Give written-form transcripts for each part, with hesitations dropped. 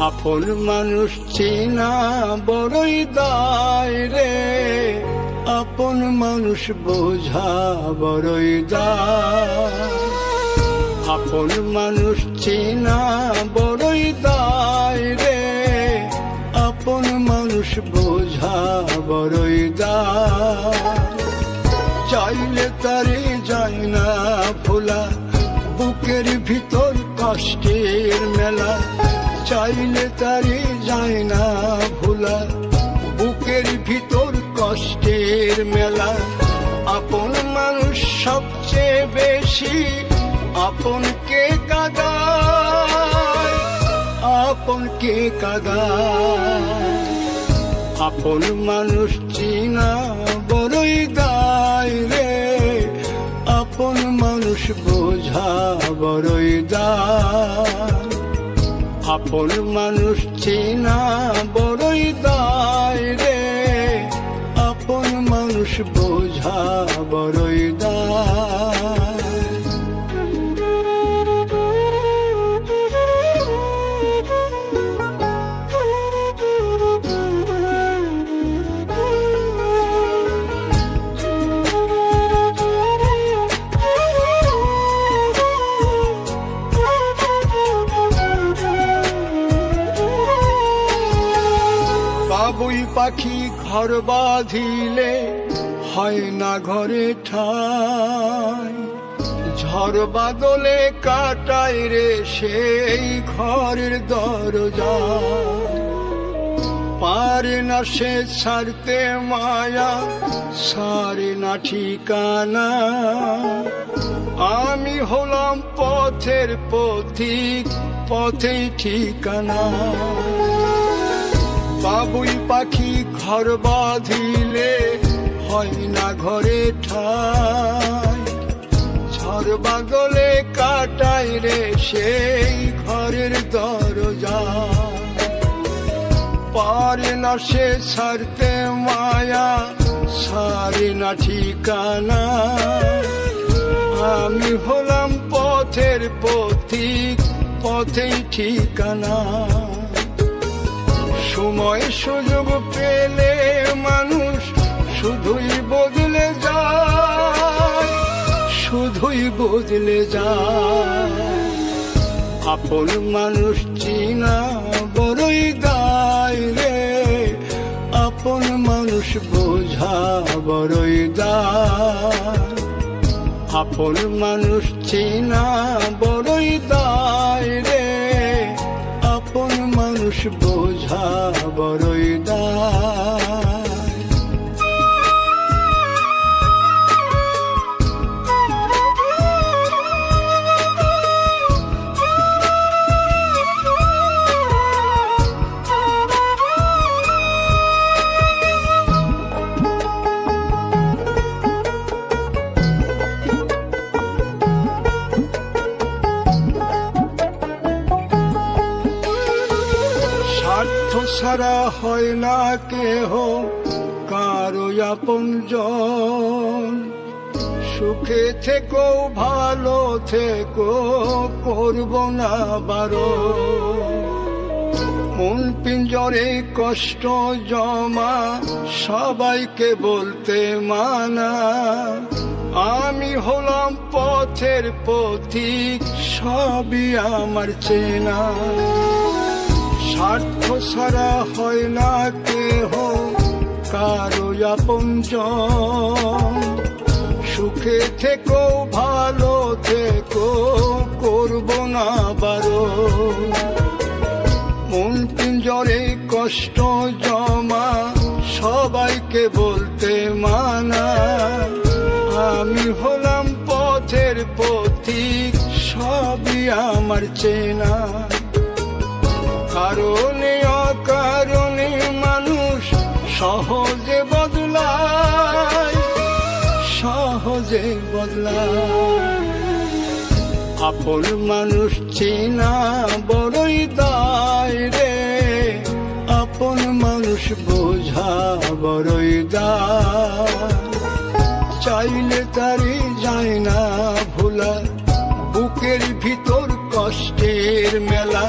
আপন মানুষ চেনা বড়ই দায় রে, আপন মানুষ বোঝা বড়ই দায়। আপন মানুষ চেনা বড়ই দায় রে, আপন মানুষ বোঝা বড়ই দায়। চাইলে তারে যায় না ভোলা, বুকের ভিতর কষ্টের মেলা। চাইলে তারে যায় না ভোলা, বুকের ভিতর কষ্টের মেলা। আপন মানুষ সবচেয়ে বেশি আপনকে কাঁদায়, আপনকে কাঁদায়। আপন মানুষ চিনা বড়ই দায় রে, আপন মানুষ বোঝা বড়ই দায়। আপন মানুষ চেনা বড়ই দায় রে, আপন মানুষ বোঝা বড়ই দায়। বাবুই পাখি ঘর বাঁধিলে হয় না ঘরে ঠাই, ঝড় বাদলে কাটায় রে সেই ঘরের দরজা। পারে না সে ছাড়তে মায়া, সারে না ঠিকানা। আমি হলাম পথের পথিক, পথেই ঠিকানা। বাবুই পাখি ঘর বাঁধিলে হয় না ঘরে ঠাই, ঝড় বাদলে কাটায় রে সেই ঘরের দরজা। পারে না সে ছাড়তে মায়া, সারে না ঠিকানা। আমি হলাম পথের পথিক, পথেই ঠিকানা। সময় সুযোগ পেলে মানুষ শুধুই বদলে যায়, শুধুই বদলে যায়। আপন মানুষ চিনা বড়ই দায় রে, আপন মানুষ বোঝা বড়ই দায়। আপন মানুষ চিনা বড়ই দায় রে, আপন মানুষ বোঝা বড়ই দায়। স্বার্থ ছাড়া হয় না কেহ কারো আপনজন। সুখে থেকো ভালো থেকো, করব না বারণ। মন পিঞ্জরে কষ্ট জমা, সবাইকে বলতে মানা। আমি হলাম পথের পথিক, সবই আমার চেনা। স্বার্থ ছাড়া হয় না কেহ কারো আপনজন। সুখে থেকো ভালো থেকো, করব না বারণ। মন পিঞ্জরে কষ্ট জমা, সবাইকে বলতে মানা। আমি হলাম পথের পথিক, সবই আমার চেনা। কারণে অকারণে মানুষ সহজে বদলায়, সহজে বদলায়। আপন মানুষ চেনা বড়ই দায় রে, আপন মানুষ বোঝা বড়ই দায়। চাইলে তারে যায় না ভোলা, বুকের ভিতর কষ্টের মেলা।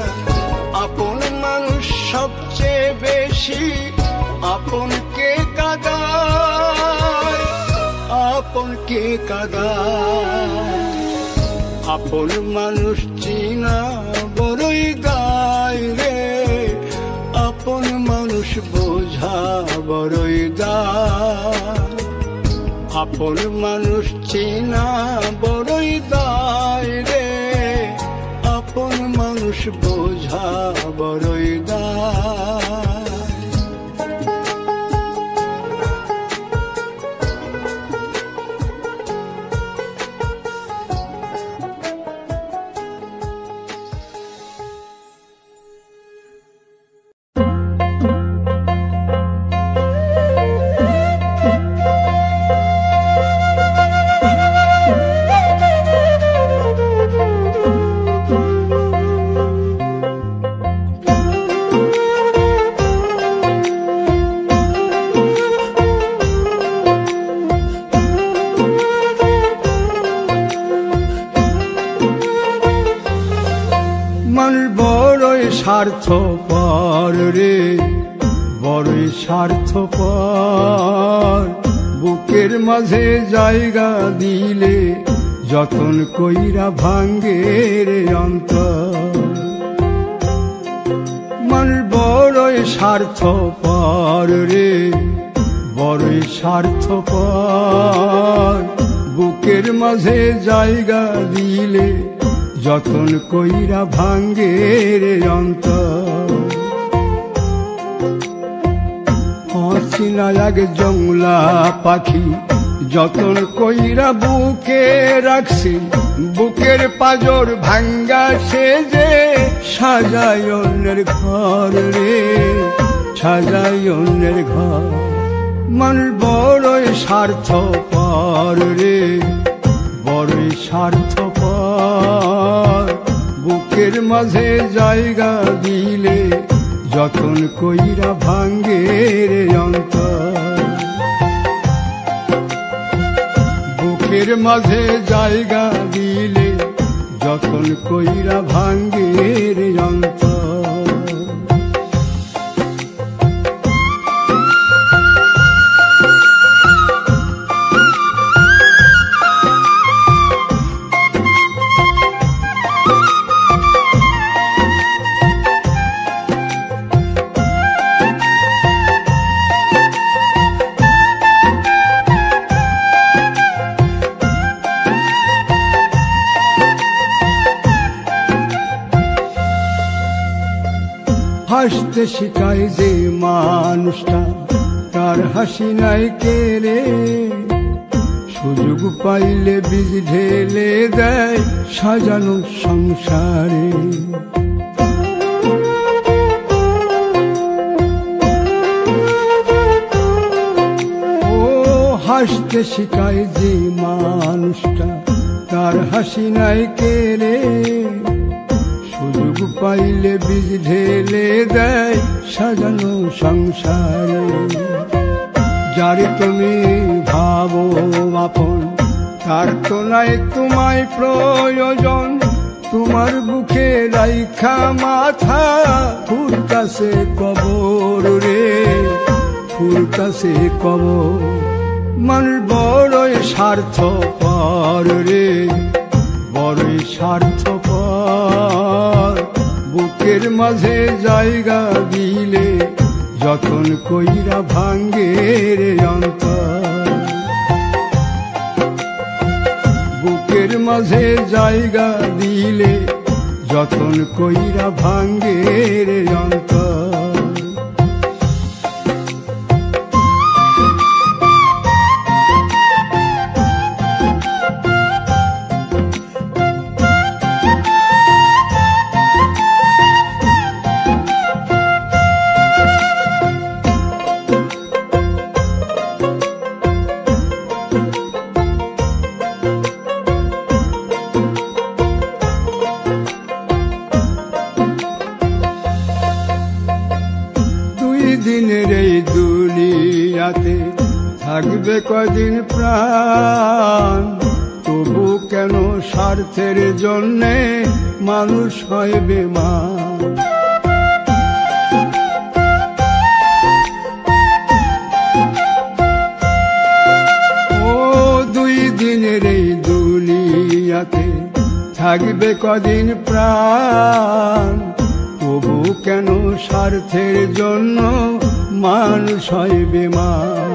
আপন মানুষ বেশি আপনকে কাঁদায়, আপনকে কাঁদায়। আপন মানুষ চিনা বড়ই দায় রে, আপন মানুষ বোঝা বড়ই দায়। আপন মানুষ চিনা বড়ই দায় রে, আপন মানুষ বোঝা বড়ই দায়। স্বার্থপর রে, বড়ই স্বার্থপর। বুকের মাঝে জায়গা দিলে যতন কইরা ভাঙ্গে রে অন্তর। মানুষ বড়ই স্বার্থপর রে, বড়ই স্বার্থপর। বুকের মাঝে জায়গা দিলে যতন কইরা ভাঙ্গে রে অন্তর। অচিনা এক জংলা পাখি যতন কইরা বুকে রাখছি, বুকের পাজর ভাঙ্গা সে যে সাজায় অন্যের ঘর রে, সাজায় অন্যের ঘর। মানুষ বড়ই স্বার্থপর রে, বড়ই স্বার্থপর। বুকের মাঝে জায়গা দিলে যতন কইরা ভাঙ্গে রে অন্তর। বুকের মাঝে জায়গা দিলে যতন কইরা ভাঙ্গে রে অন্তর। হাসতে শিখায় যে মানুষটা, তার হাসি নাই কে রে। সুযোগ পাইলে বীজ ঢেলে দেয় সাজানো সংসারে। ও হাসতে শিখায় যে মানুষটা, তার হাসি নাই কে রে। সুযোগ পাইলে বীজ ঢেলে দেয় সাজানো সংসারে। যারে তুমি ভাবো আপন, তার তো নাই তোমায় প্রয়োজন। তোমার বুকে রাইখা মাথা ফুলতাছে কবর রে, ফুলতাছে কবর। মানুষ বড়ই স্বার্থপর রে, বড়ই স্বার্থপর। বুকের মাঝে জায়গা দিলে যতন কইরা ভাঙ্গে রে অন্তর। বুকের মাঝে জায়গা দিলে যতন কইরা ভাঙ্গে রে অন্তর। দিনের এই দুনিয়াতে থাকবে কদিন প্রাণ, তবু কেন স্বার্থের জন্যে মানুষ হয় বেমান। থাকবে কদিন প্রাণ, তবু কেন স্বার্থের জন্য মানুষ হয় বেমান।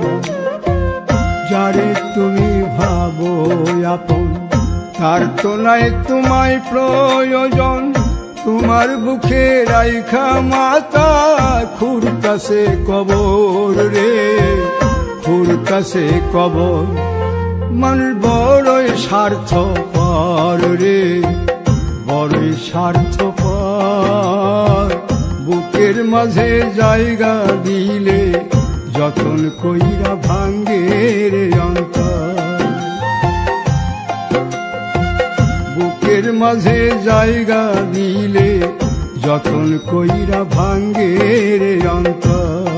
যারে তুমি ভাবো আপন, তার তো নাই তোমায় প্রয়োজন। তোমার বুকে রাইখা মাতা খুঁড়তাছে কবর রে, খুঁড়তাছে কবর। মানুষ বড়ই স্বার্থপর রে, বড়ই স্বার্থপর। বুকের মাঝে জায়গা দিলে যতন কইরা ভাঙ্গে রে অন্তর। বুকের মাঝে জায়গা দিলে যতন কইরা ভাঙ্গে রে অন্তর।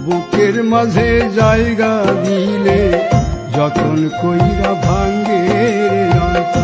বুকের মাঝে জায়গা দিলে যতন কইরা ভাঙ্গে রে অন্তর।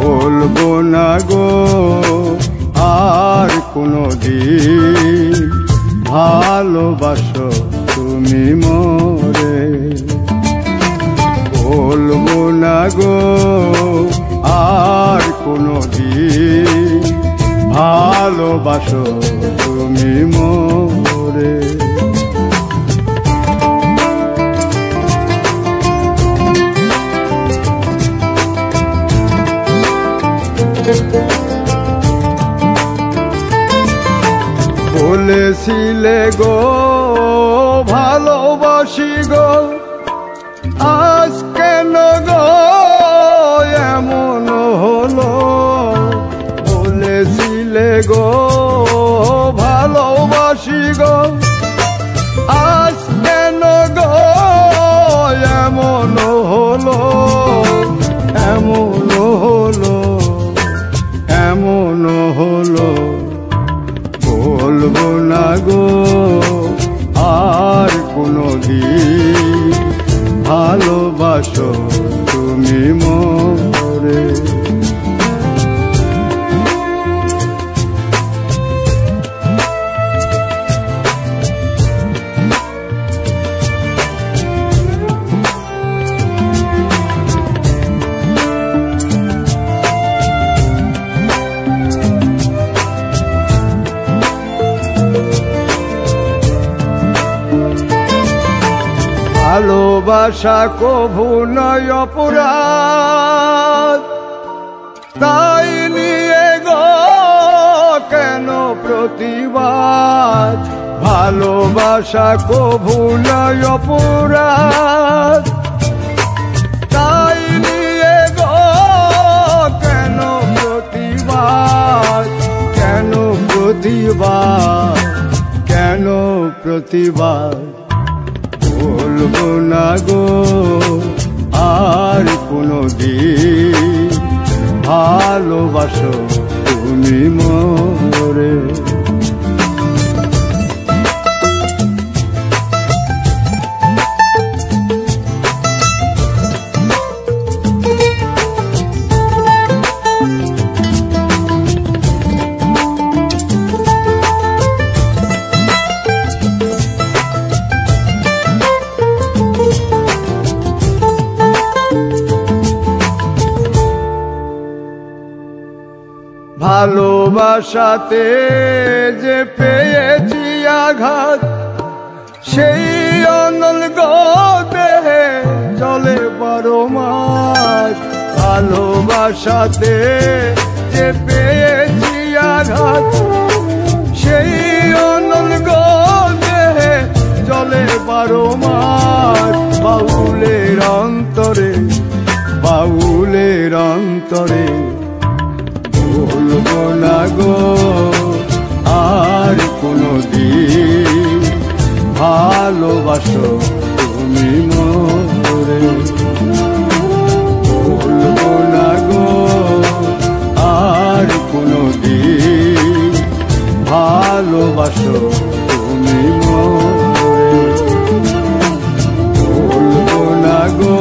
বলবো না গো আর কোনদিন, ভালোবাসো তুমি মোরে। বলবো না গো আর কোনদিন, ভালোবাসো তুমি মোরে। বলেছিলে গো ভালোবাসি গো, আজ কেন গো এমন হলো। বলেছিলে গো ভালোবাসি গো, আজ কেন গো এমন হলো। এমন হলো, এমন হলো। বলবো না গো আর কোনদিন, ভালোবাসো তুমি মোরে। ভালোবাসা কভু নয় অপরাধ, তাই নিয়ে গো কেন প্রতিবাদ। ভালোবাসা কভু নয় অপরাধ, তাই নিয়ে গো কেন প্রতিবাদ। কেন প্রতিবাদ, কেন প্রতিবাদ। বলবো না গো আর কোনদিন, ভালোবাসো তুমি মোরে। ভালোবাসাতে যে পেয়েছি আঘাত, সেই অনল দেহে চলে 12 মাস। ভালোবাসাতে যে পেয়েছি আঘাত, সেই অনল দেহে চলে 12 মাস। বাউলের অন্তরে, বাউলের অন্তরে বলবো না গো আর কোনদিন ভালোবাসো তুমি মোরে। বলবো না গো আর কোনদিন ভালোবাসো তুমি মোরে। বলবো না গো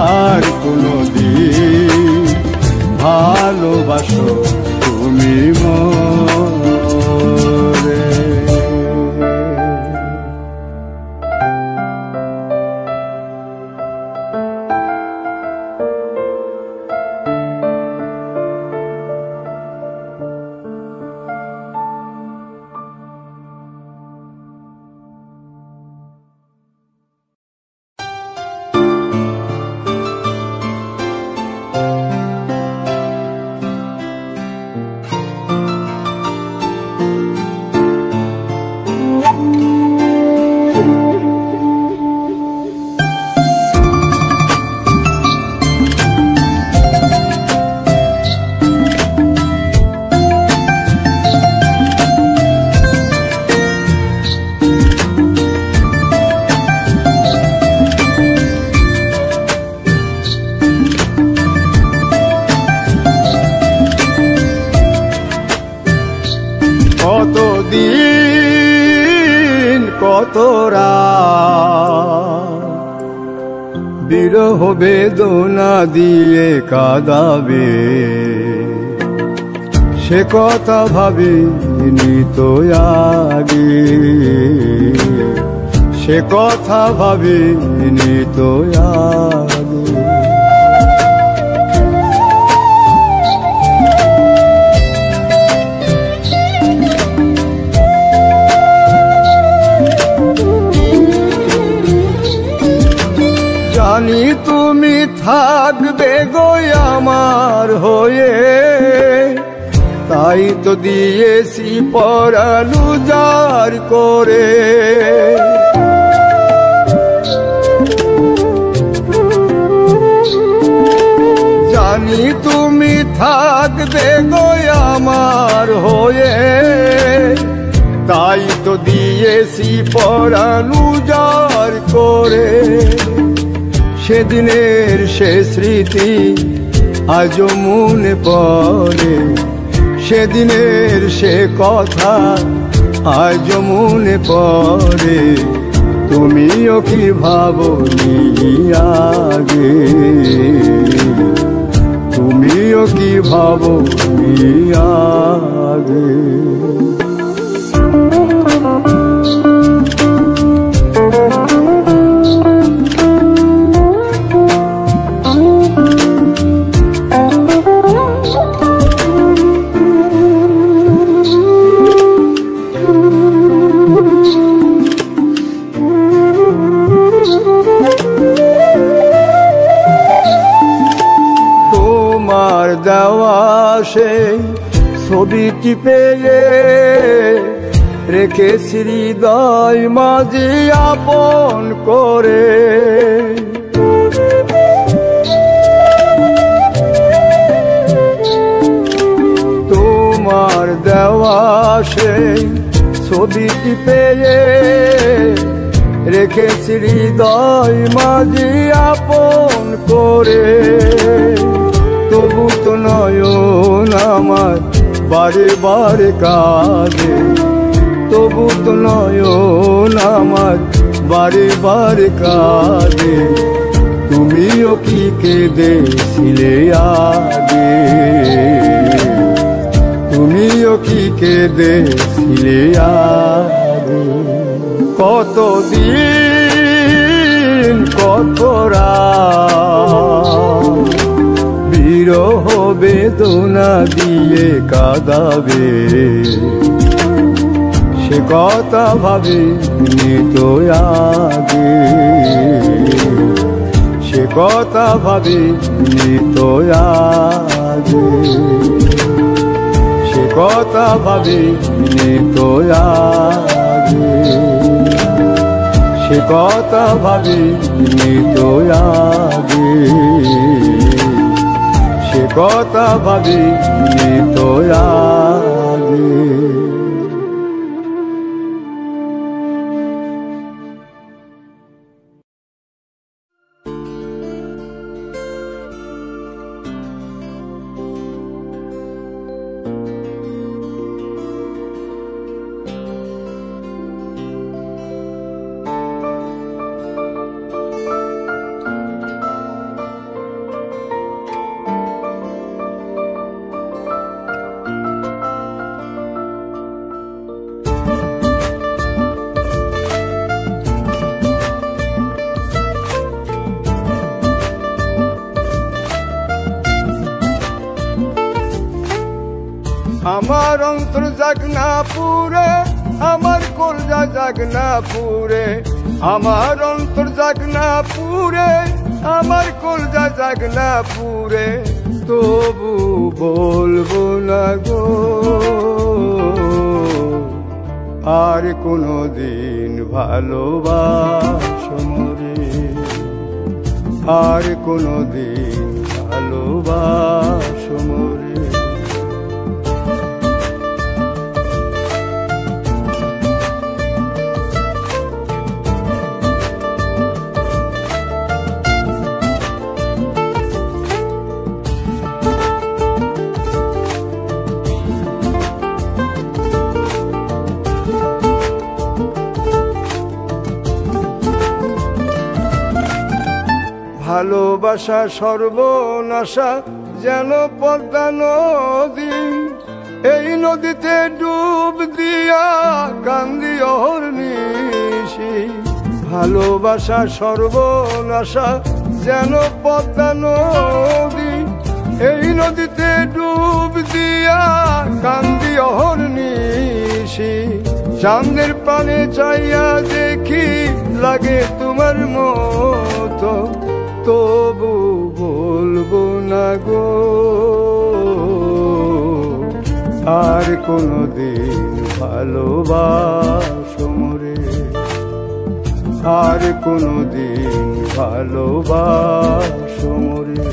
আর কোনদিন ভালোবাসো তুমি মোরে। কতদিন কত রাত বিরহ বেদনা দিয়ে কাঁদাবে, সে কথা ভাবিনি তো আগে, সে কথা ভাবিনি তো আগে। জানি তুমি থাকবে গো আমার হয়ে, তাই তো দিয়েছি পরাণ উজাড় করে। জানি তুমি থাকবে গো আমার হয়ে, তাই তো দিয়েছি পরাণ উজাড় করে। সেদিনের সে স্মৃতি আজও মনে পড়ে, সেদিনের সে কথা আজও মনে পড়ে। তুমিও কি ভাবনি আগে, তুমিও কি ভাবনি আগে। দেওয়া সেই ছবিটি পেয়ে রেখেছি হৃদয় মাঝে আপন করে। তোমার দেওয়া সেই ছবিটি পেয়ে রেখেছি হৃদয় মাঝে আপন করে। তবু তো নয়ন আমার বারে বারে কাঁদে, তবু তো নয়ন আমার বারে বারে কাঁদে। তুমিও কি কেঁদেছিলে আগে, তুমিও কি কেঁদেছিলে আগে। কতদিন কত রাত বিরহ বেদনা দিয়ে কাঁদাবে সে কথা ভাবিনি তো আগে, সে কথা ভাবিনি তো আগে, সে কথা ভাবিনি তো আগে, সে কথা ভাবিনি তো আগে, সে কথা ভাবিনি তো আগে। আমার অন্তর জাগনা পুরে, আমার কলজা জাগনা পুরে, আমার অন্তর জাগনা পুরে, আমার কলজা জাগনা পুরে, তবু বলবো না গো আর কোনদিন ভালোবাসো মোরে, আর কোনদিন ভালোবাসো মোরে। ভালোবাসা সর্বনাশা যেন পদ্মা নদী, এই নদীতে ডুব দিয়া কান্দি অহর্নিশি। ভালোবাসা সর্বনাশা যেন পদ্মা নদী, এই নদীতে ডুব দিয়া কান্দি অহর্নিশি। চাঁদের পানে চাইয়া দেখি লাগে তোমার মতো, তবু বলবো না গো আর কোনদিন ভালোবাসো মোরে, আর কোনদিন ভালোবাসো মোরে।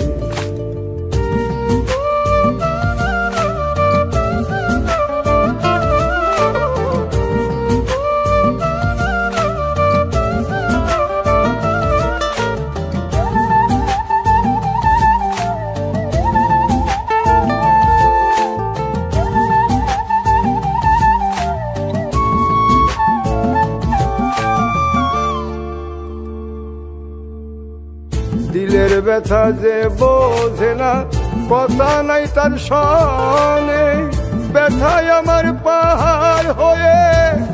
দিলের ব্যথা যে বোঝে না, কথা নাই তার সনে, ব্যথায় আমার পাহাড় হয়ে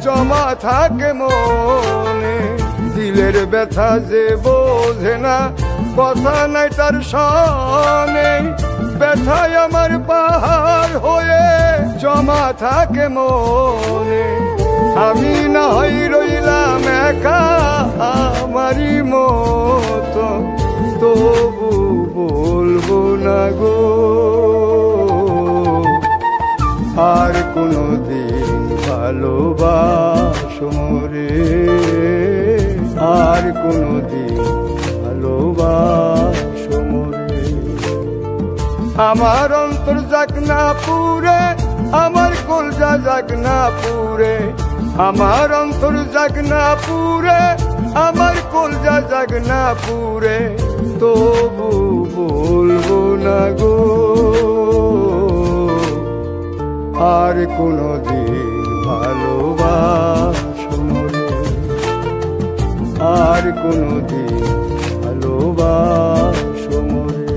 জমা থাকে মনে। দিলের ব্যথা যে বোঝে না, কথা নাই তার সনে, ব্যথায় আমার পাহাড় হয়ে জমা থাকে মনে। আমি না হই রইলাম একা আমারই মতো, তবু বলবো না গো আর কোনদিন ভালোবাসো মোরে, আর কোনদিন ভালোবাসো মোরে। আমার অন্তর জাগনা পুরে, আমার কলজা জাগনা পুরে, আমার অন্তর জাগনা পুরে, আমার কলজা জাগনা পুরে, তবু বলবো না গো আর কোনদিন ভালোবাসো মোরে, আর কোনদিন ভালোবাসো মোরে,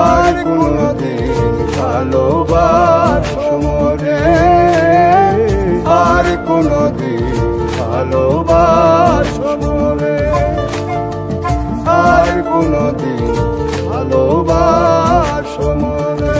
আর কোনদিন ভালোবাসো মোরে, আর কোনদিন ভালোবাসো মোরে, আর কোনদিন ভালোবাসো সমরে।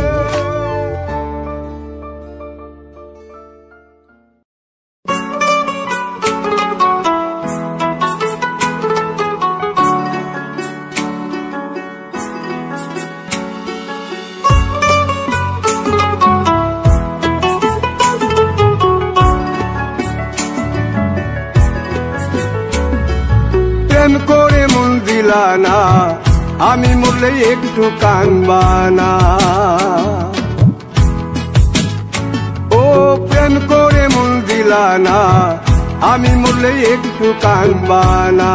প্রেম করে মন দিলা না, আমি মরলে একটু কানবা না। ও প্রেম করে মন দিলা না, আমি মরলে একটু কানবা না।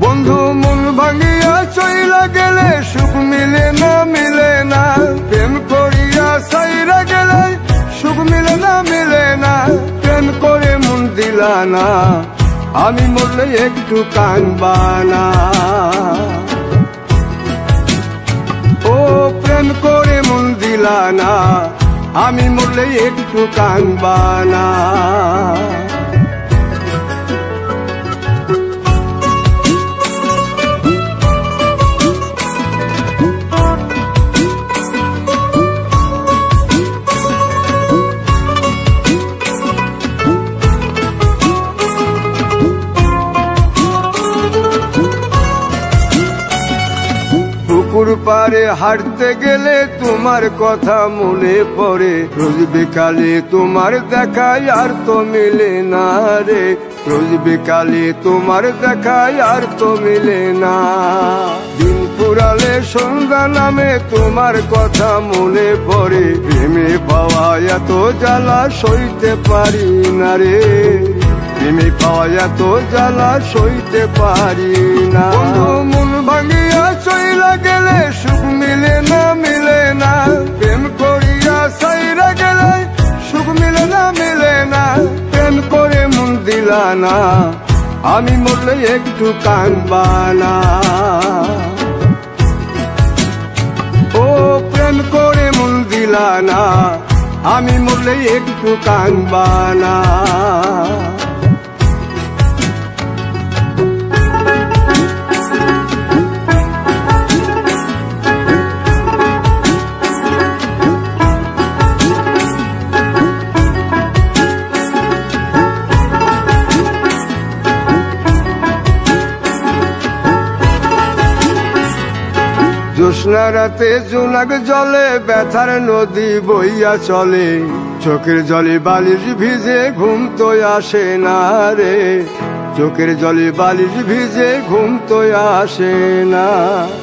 বন্ধু মন ভাঙিয়া চইলা গেলে সুখ মিলে না, মিলে না। প্রেম করিয়া সাইরা গেলে সুখ মিলে না, মিলে না। প্রেম করে মন দিলা না, আমি মরলে একটু কানবা না। ও প্রেম করে মন দিলা না, আমি মরলে একটু কানবা না। পুকুর পারে হাঁটতে গেলে তোমার কথা মনে পড়ে, রোজ বিকালে তোমার দেখায় আর তো মিলে না রে। রোজ বিকালে তোমার দেখায় আর তো মিলে না। দিন ফুরালে সন্ধ্যা নামে তোমার কথা মনে পড়ে, প্রেমে পাওয়া এত জ্বালা সইতে পারি না রে। প্রেমে পাওয়া এত জ্বালা সইতে পারি না। মন ভাঙিয়া চইলা গেলে সুখ মিলে না, মিলে না। প্রেম করিয়া সাইরা গেলে সুখ মিলে না, মিলে না। প্রেম করে মন দিলা না, আমি মরলে একটু কানবা না। ও প্রেম করে মন দিলা না, আমি মরলে একটু কানবা না। জ্যোৎস্না রাতে জোনাক জলে ব্যথার নদী বইয়া চলে, চোখের জলে বালিশ ভিজে ঘুম তো আসে না রে। চোখের জলে বালিশ ভিজে ঘুম তো আসে না।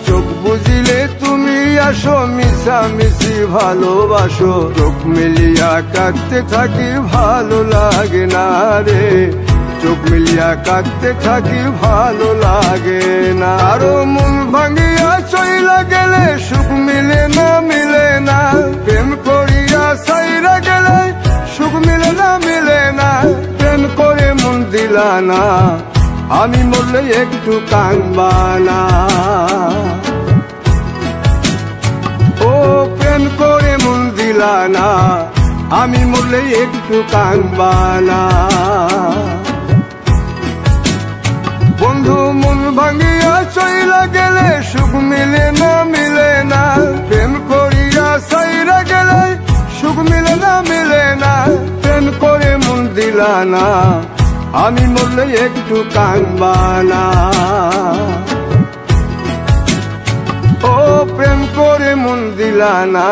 চোখ বুঝিলে তুমি আসো, মিশামিশি ভালোবাসো। চোখ মিলিয়া কাঁদতে থাকি ভালো লাগে না রে। চোখ মিলিয়া কাঁদতে থাকি ভালো লাগে না। আরো মন ভাঙিয়া চইলা গেলে সুখ মিলে না, মিলে না। প্রেম করিয়া সাইরা গেলে সুখ মিলে না, মিলে না। প্রেম করে মন দিলা না, আমি মরলে একটু কানবা না। ও প্রেম করে মন দিলা না, আমি মরলে একটু কানবা না। বন্ধু মন ভাঙিয়া চইলা গেলে সুখ মিলে না, মিলে না। প্রেম করিয়া সাইরা গেলে সুখ মিলে না, মিলে না। প্রেম করে মন দিলা না, আমি মরলে একটু কানবা না। ও প্রেম করে মন দিলা না,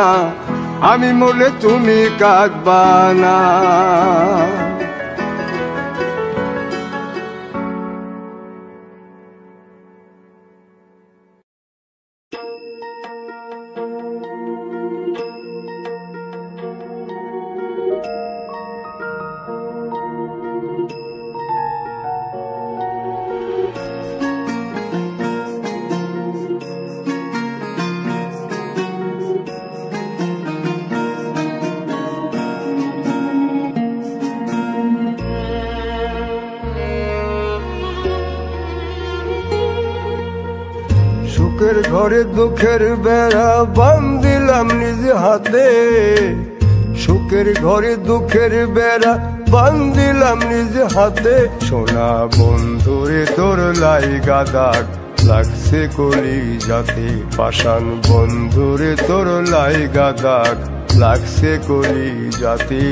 আমি মরলে তুমি কাঁদবা না। সুখের ঘরে দুঃখের বেড়া বান্ধিলাম নিজ হাতে। সুখের ঘরে দুঃখের বেড়া বান্ধিলাম নিজ হাতে। সোনা বন্ধুরে তোর লাইগা দাগ লাগছে কলি যাতে পাষাণ বন্ধুরে তোর লাইগা দাগ লাগছে কলি যাতে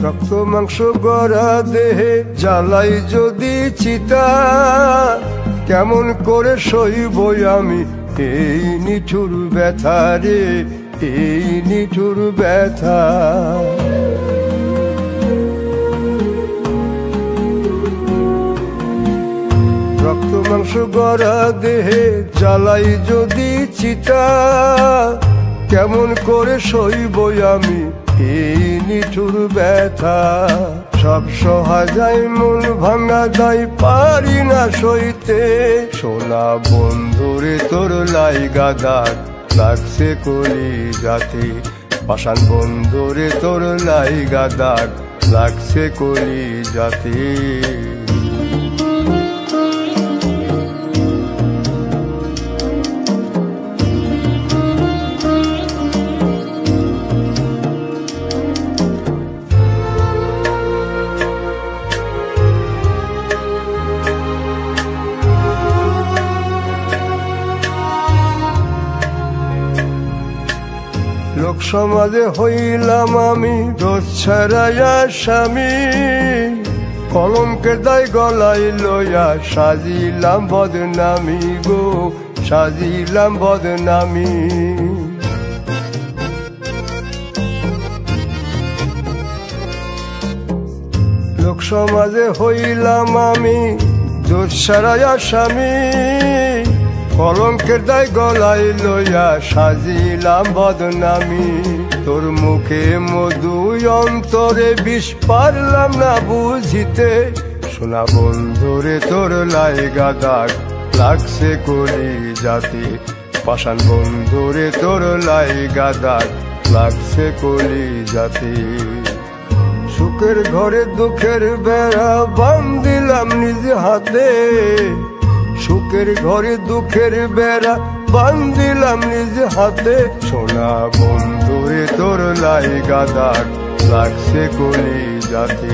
রক্ত মাংস গড়া দেহে জ্বালাই যদি চিতা কেমন করে সইব আমি এই নিঠুর ব্যথা রে এই নিঠুর ব্যথা রক্ত মাংস গড়া দেহে জ্বালাই যদি চিতা কেমন করে সইব আমি এই নিঠুর ব্যথা সব সহা যায় মন ভাঙা দায় পারি না সইতে সোনা বন্ধুরে তোর লাইগা দাগ লাগছে কলি যাতে পাষাণ বন্ধুরে তোর লাইগা দাগ লাগছে কলি যাতে লোক সমাজে হইলাম আমি দোষ ছাড়াইয়া স্বামী কলঙ্কের দায় গলাই লইয়া সাজিলাম বদনামি গো সাজিলাম বদনামি লোক সমাজে হইলাম আমি দোষ ছাড়াইয়া স্বামী কলঙ্কের দায় গলাই লইয়া সাজিলাম বদনামি তোর মুখে মধু অন্তরে বিষ পারলাম না বুঝিতে সোনা বন্ধুরে তোর লাইগা দাগ লাগছে কলি যাতে পাষাণ বন্ধুরে তোর লাইগা দাগ লাগছে কলি যাতে সুখের ঘরে দুঃখের বেড়া বান্ধিলাম নিজ হাতে সুখের ঘরে দুঃখের বেড়া বান্ধিলাম নিজ হাতে সোনা বন্ধুরে তোর লাইগা দাগ লাগছে কলি যাতে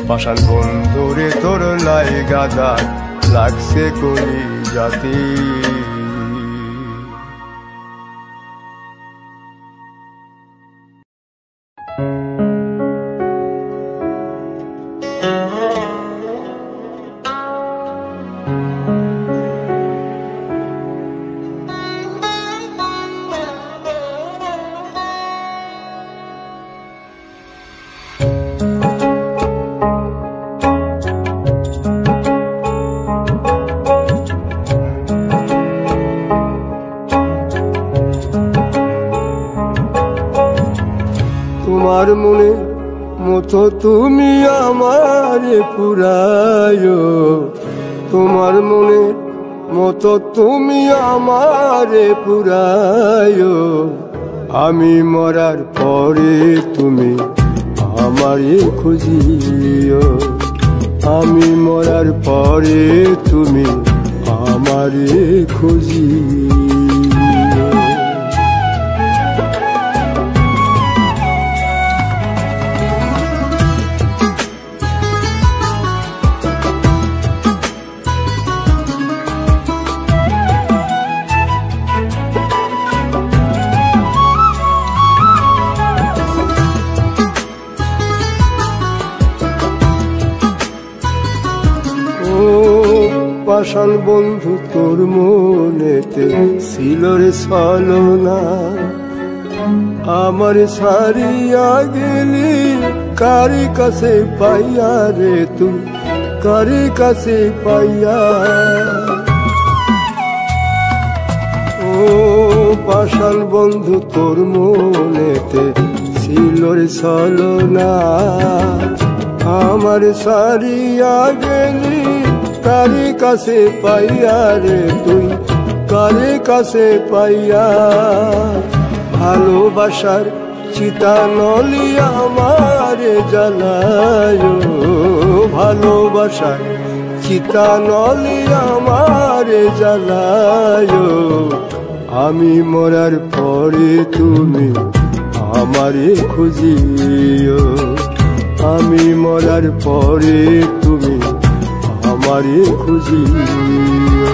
পাষাণ বন্ধুরে তোর লাইগা দাগ লাগছে কলি যাতে তোমার মনে মতো তুমি আমারে পুরায় তোমার মনে মতো তুমি আমারে পুরায় আমি মরার পরে তুমি আমারে খুঁজিও আমি মরার পরে তুমি আমারে খুঁজিও পাষাণ বন্ধু তোর মনেতে ছিল রে ছলনা আমার সারিয়া গেলি কারি কাছে পাইয়া রে তুই কারি কাছে পাইয়া ও পাষাণ বন্ধু তোর মনেতে ছিল রে ছলনা আমার সারিয়া গেলি কারি কাছে পাইয়া রে তুই কারি কাছে পাইয়া ভালোবাসার চিতা নলিয়া আমারে জ্বালায় ভালোবাসার চিতা নলি আমারে জ্বালায়, আমি মরার পরে তুমি আমারে খুঁজিও, আমি মরার পরে তুমি আমারে খুঁজিও।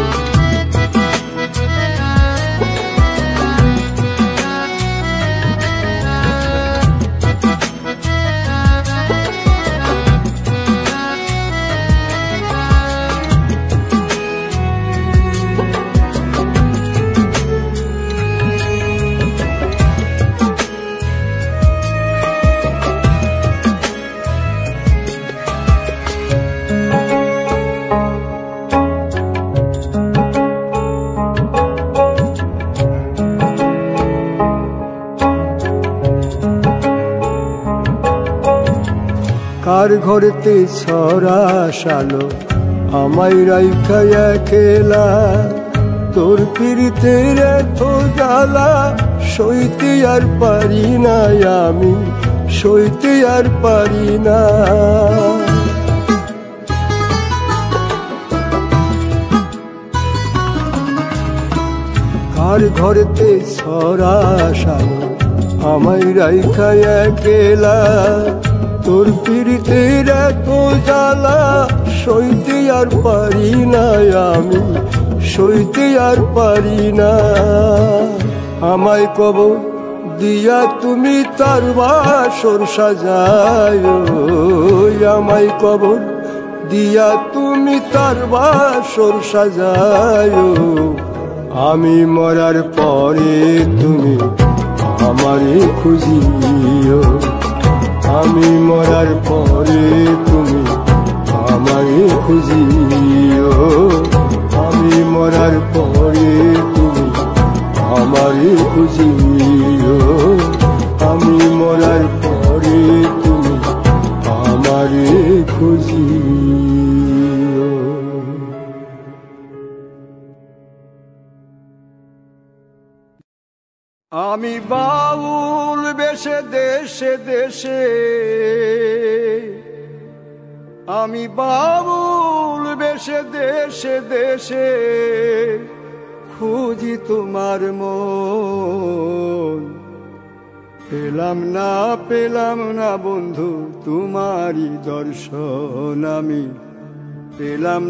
কার ঘরেতে ছড়া শালো আমায় রাইখা একলা, তোর পিরিতের এত জ্বালা সইতে আর পারি না, আমি সইতে আর পারি না। কার ঘরেতে ছড়া শালো আমায় রাইখা একলা, তোর পিরিতের এত জ্বালা সইতে আর পারি না, আমি সইতে আর পারি না। আমায় কবর দিয়া তুমি তার বাসর সাজায়, আমায় কবর দিয়া তুমি তার বাসর সাজায়, আমি মরার পরে তুমি আমারে খুঁজিও, আমি মরার পরে তুমি আমারে খুঁজিও, আমি মরার পরে তুমি আমারে খুঁজিও, আমি মরার পরে তুমি আমারে খুঁজিও। আমি বাউল বেশে দেশে দেশে, আমি বাউল বেশে দেশে দেশে খুঁজি তোমার মন, পেলাম না বন্ধু তোমারই দর্শন, আমি পেলাম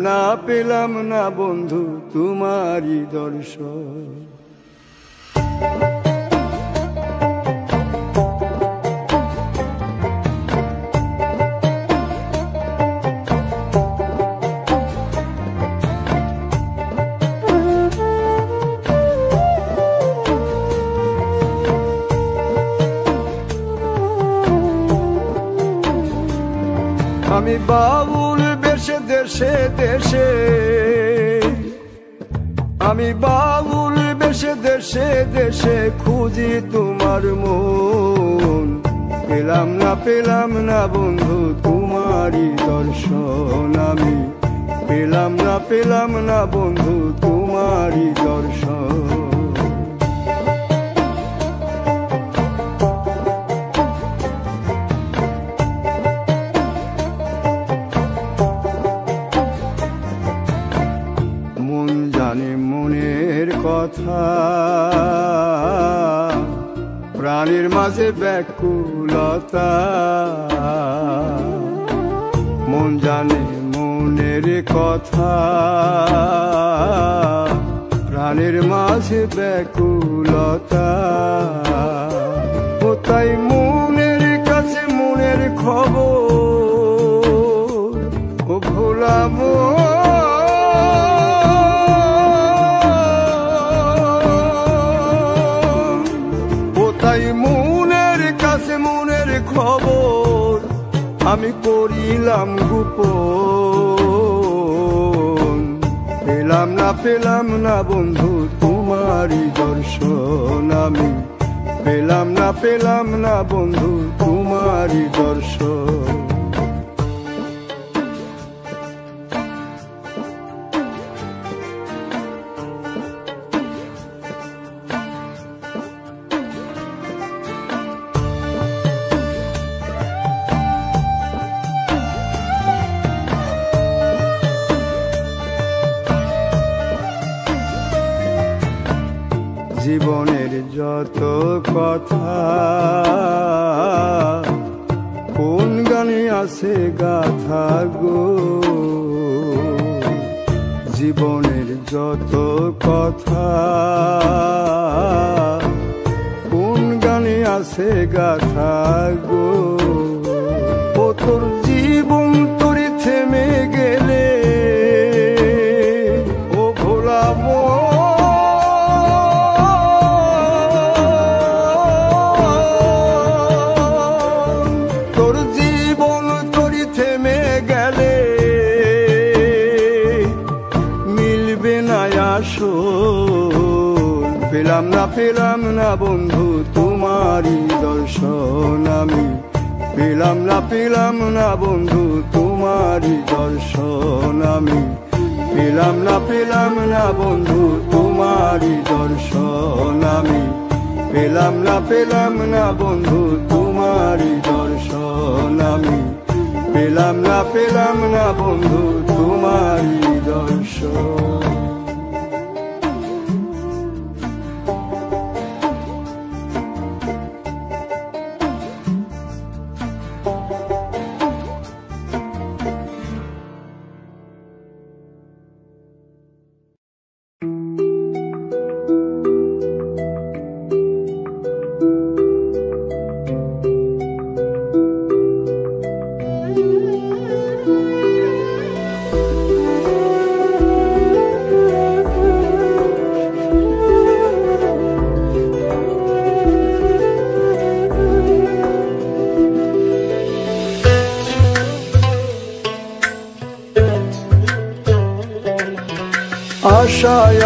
না বন্ধু তোমারই দর্শন। আমি বাউল বেশে দেশে দেশে, আমি বাউল বেশে দেশে দেশে খুঁজি তোমার মন, পেলাম না বন্ধু তোমারই দর্শন, আমি পেলাম না বন্ধু তোমারই দর্শন। কথা প্রাণের মাঝে ব্যাকুলতা, মন জানে মনের কথা, প্রাণের মাঝে ব্যাকুলতা, ও তাই মনের কাছে মনের খবর ও ভোলাবো, খবর আমি করিলাম গোপন, পেলাম না বন্ধু তোমারই দর্শন, আমি পেলাম না বন্ধু তোমারই দর্শন। জীবনের যত কথা কোন গানে আছে গাথা গো, জীবনের যত কথা কোন গানে আছে গাথা গো। ও তোর জীবন তোরে থেমে গেলে ও ভোলা তোর জীবন তোরে থেমে গেলে মিলবে না আসল। পেলাম না বন্ধু তোমারই দর্শন আমি, পেলাম না বন্ধু তোমারই দর্শন আমি, পেলাম না বন্ধু তোমারই দর্শন আমি, পেলাম না বন্ধু তোমারই দর্শন আমি, পেলাম না বন্ধু তোমারই দর্শন।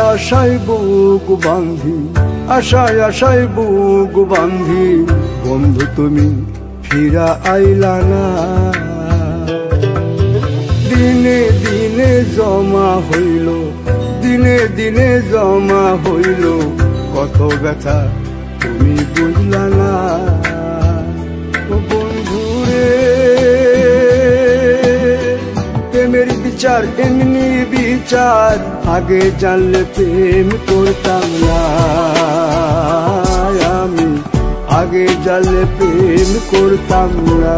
আশায় বুক বাঁধি, আশায় বুক বাঁধি, বন্ধু তুমি ফিরা আইলা না। দিনে দিনে জমা হইল, দিনে জমা হইল, কত ব্যথা তুমি বুঝলা না। বন্ধু রে প্রেমের বিচার এমনি বিচার, আগে জানলে প্রেম করতাম না আমি, আগে জানলে প্রেম করতাম না।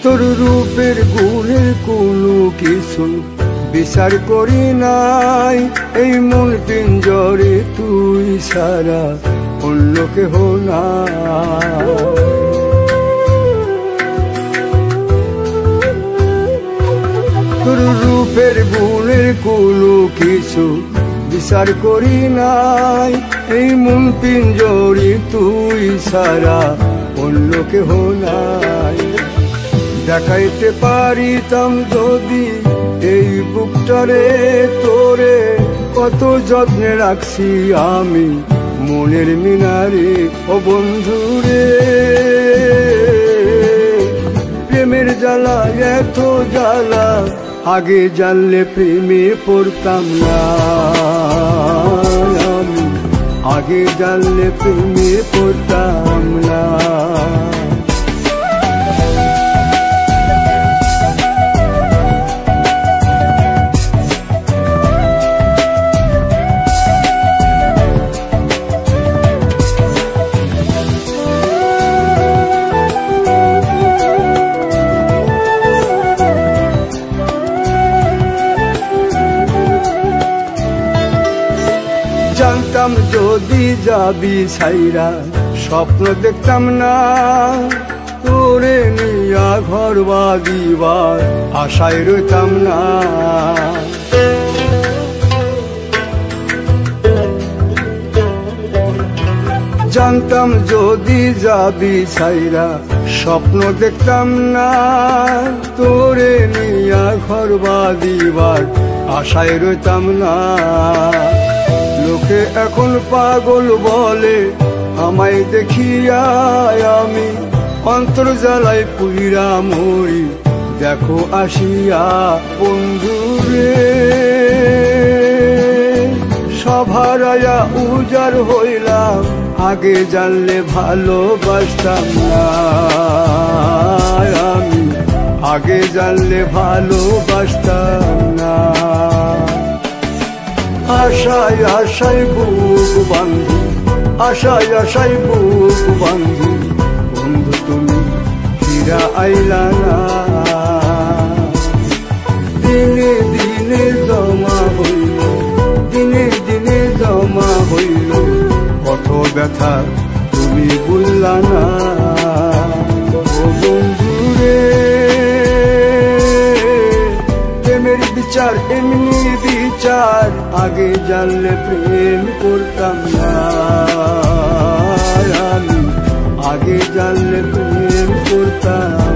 তোর রূপের গুণের কোনো কিছু বিচার করি নাই, এই মন পিঞ্জরে তুই সারা অন্য কেহ না। তোর রূপের গুণের কোনো কিছু বিচার করি নাই, এই মন পিঞ্জরে তুই সারা অন্য কেহ নাই। দেখাইতে পারিতাম যদি এই বুকটারে তোরে, কত যত্নে রাখছি আমি মনের মিনারে। ও বন্ধুরে প্রেমের জ্বালা এত জ্বালা, আগে জানলে প্রেমে পড়তাম না আমি, আগে জানলে প্রেমে পড়তাম না। জানতাম যদি যাবি ছাইরা, স্বপ্ন দেখতাম না তোরে নিয়া ঘর বাঁধিবার আশায় রইতাম না। জানতাম যদি যাবি ছাইরা, স্বপ্ন দেখতাম না তোরে নিয়া ঘর বাঁধিবার আশায় রইতাম না। লোকে এখন পাগল বলে আমায় দেখিয়া আমি, অন্তর জ্বালাই পুইরা মরি দেখো আসিয়া বন্ধুরে, সভারায়া উজাড় হইলাম আগে জানলে ভালোবাসতাম না আমি, আগে জানলে ভালোবাসতাম না। আশায় আশায় বুক বান্ধি, আশায় আশায় বুক বান্ধি, বন্ধু তুমি ফিরা আইলা না। দিনে দিনে জমা হইল, দিনে দিনে জমা হইল কত ব্যথা তুমি বললা না। ও বন্ধুরে, প্রেমের বিচার এমনি বিচার আগে জানলে প্রেম করতাম না আমি, আগে জানলে প্রেম করতাম